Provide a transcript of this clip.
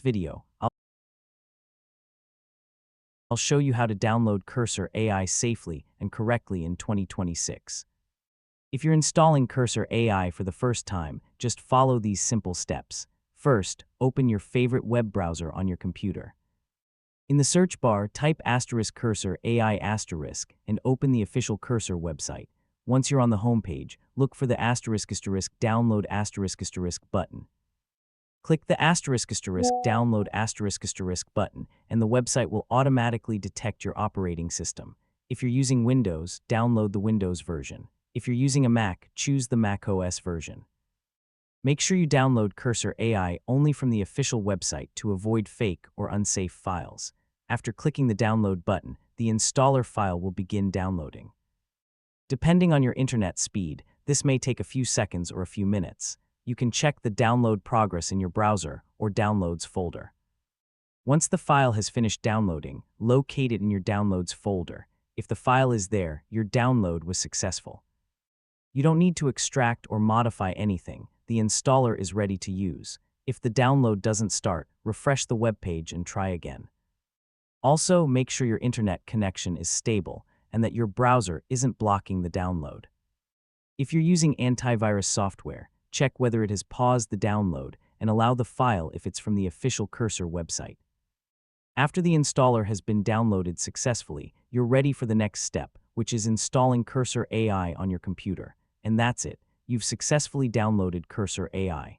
video, I'll show you how to download Cursor AI safely and correctly in 2026. If you're installing Cursor AI for the first time, just follow these simple steps. First, open your favorite web browser on your computer. In the search bar, type *Cursor AI* and open the official Cursor website. Once you're on the home page, look for the *download* button. Click the *download* button, and the website will automatically detect your operating system. If you're using Windows, download the Windows version. If you're using a Mac, choose the Mac OS version. Make sure you download Cursor AI only from the official website to avoid fake or unsafe files. After clicking the download button, the installer file will begin downloading. Depending on your internet speed, this may take a few seconds or a few minutes. You can check the download progress in your browser or Downloads folder. Once the file has finished downloading, locate it in your Downloads folder. If the file is there, your download was successful. You don't need to extract or modify anything. The installer is ready to use. If the download doesn't start, refresh the web page and try again. Also, make sure your internet connection is stable and that your browser isn't blocking the download. If you're using antivirus software, check whether it has paused the download and allow the file if it's from the official Cursor website. After the installer has been downloaded successfully, you're ready for the next step, which is installing Cursor AI on your computer. And that's it. You've successfully downloaded Cursor AI.